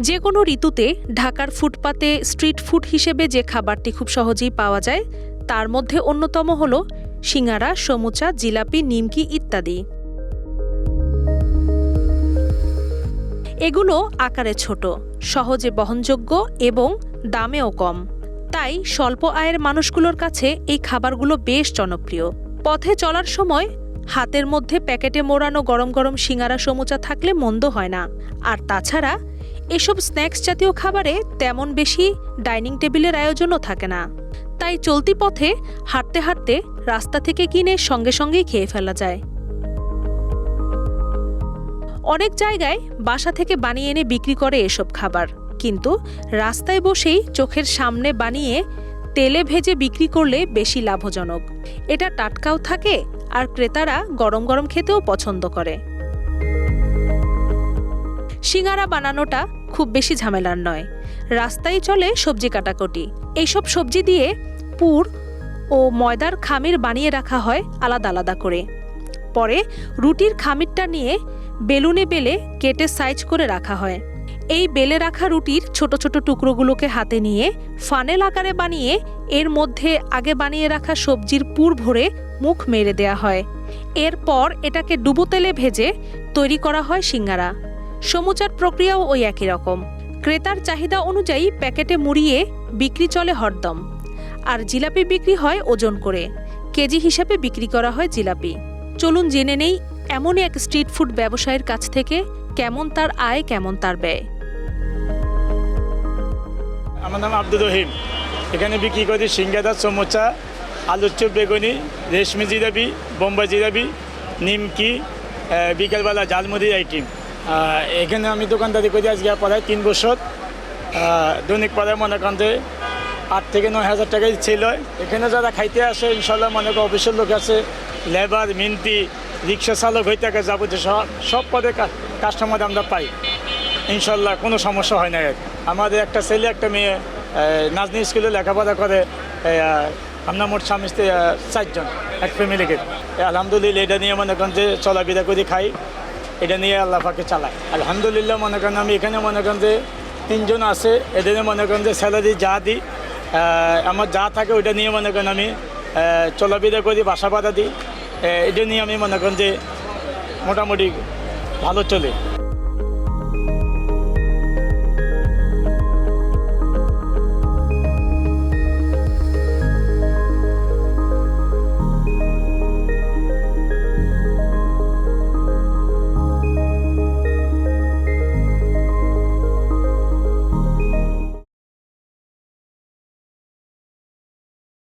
যে কোনো ঋতুতে ঢাকার ফুটপাতে স্ট্রিট ফুড হিসেবে যে খাবারটি খুব সহজেই পাওয়া যায় তার মধ্যে অন্যতম হলো সিঙ্গারা, সমুচা, জিলাপি, নিমকি ইত্যাদি। এগুলো আকারে ছোট, সহজে বহনযোগ্য এবং দামেও কম। তাই স্বল্প আয়ের মানুষগুলোর কাছে এই খাবারগুলো বেশ জনপ্রিয়। পথে চলার সময় হাতের মধ্যে প্যাকেটে মোড়ানো গরম গরম সিঙ্গারা, সমুচা থাকলে মন্দ হয় না। আর তাছাড়া এসব স্ন্যাক্স জাতীয় খাবারে তেমন বেশি ডাইনিং টেবিলের আয়োজনও থাকে না। তাই চলতি পথে হাঁটতে হাঁটতে রাস্তা থেকে কিনে সঙ্গে সঙ্গেই খেয়ে ফেলা যায়। অনেক জায়গায় বাসা থেকে বানিয়ে এনে বিক্রি করে এসব খাবার, কিন্তু রাস্তায় বসেই চোখের সামনে বানিয়ে তেলে ভেজে বিক্রি করলে বেশি লাভজনক। এটা টাটকাও থাকে আর ক্রেতারা গরম গরম খেতেও পছন্দ করে। সিঙ্গারা বানানোটা খুব বেশি ঝামেলার নয়। রাস্তায় চলে সবজি কাটাকুটি। এইসব সবজি দিয়ে পুর ও ময়দার খামির বানিয়ে রাখা হয় আলাদা আলাদা করে। পরে রুটির খামিরটা নিয়ে বেলুনে বেলে কেটে সাইজ করে রাখা হয়। এই বেলে রাখা রুটির ছোট ছোট টুকরোগুলোকে হাতে নিয়ে ফানেল আকারে বানিয়ে এর মধ্যে আগে বানিয়ে রাখা সবজির পুর ভরে মুখ মেরে দেয়া হয়। এরপর এটাকে ডুবো তেলে ভেজে তৈরি করা হয় সিঙ্গারা। সমুচার প্রক্রিয়াও ওই একই রকম। ক্রেতার চাহিদা অনুযায়ী প্যাকেটে মুড়িয়ে বিক্রি চলে হরদম। আর জিলাপি বিক্রি হয় ওজন করে, কেজি হিসাবে বিক্রি করা হয় জিলাপি। চলুন জেনে নেই এমনই এক স্ট্রিট ফুড ব্যবসায়ীর কাছ থেকে কেমন তার আয়, কেমন তার ব্যয়। আমার নাম আব্দুর রহিম। এখানে বিক্রি করি সিঙ্গারা, সমুচা, আলুর চপ, বেগুনি, রেশমি জিলাপি, বোম্বাই জিলাপি, নিমকি, বিকেলবেলা ঝালমুড়ি আইটেম। এখানে আমি দোকানদারি করি আজকে প্রায় 3 বছর। দৈনিক পরে মনে করেন যে 8 থেকে 9 হাজার টাকাই সেল হয়। এখানে যারা খাইতে আসে ইনশাল্লাহ মনে করেন অফিসের লোক আছে, লেবার, মিন্ত্রি, রিক্সা চালক হয়ে থাকে, যাবতীয় সব পদে কাস্টমার আমরা পাই। ইনশাল্লাহ কোনো সমস্যা হয় না। আমাদের একটা ছেলে একটা মেয়ে নাজনি স্কুলে লেখাপড়া করে। আমরা মোট স্বামী স্ত্রী 4 জন এক ফ্যামিলিকে। আলহামদুলিল্লাহ এটা নিয়ে মনে করেন যে চলাফেরা করে খাই, এটা নিয়ে আল্লাহ পাকে চালাই। আলহামদুলিল্লাহ মনে করেন আমি এখানে মনে করেন যে 3 জন আছে, এদের মনে করেন যে স্যালারি যা দিই, আমার যা থাকে ওইটা নিয়ে মনে করেন আমি চলাফেরা করি, বাসা ভাড়া দিই। এটা নিয়ে আমি মনে করেন যে মোটামুটি ভালো চলে।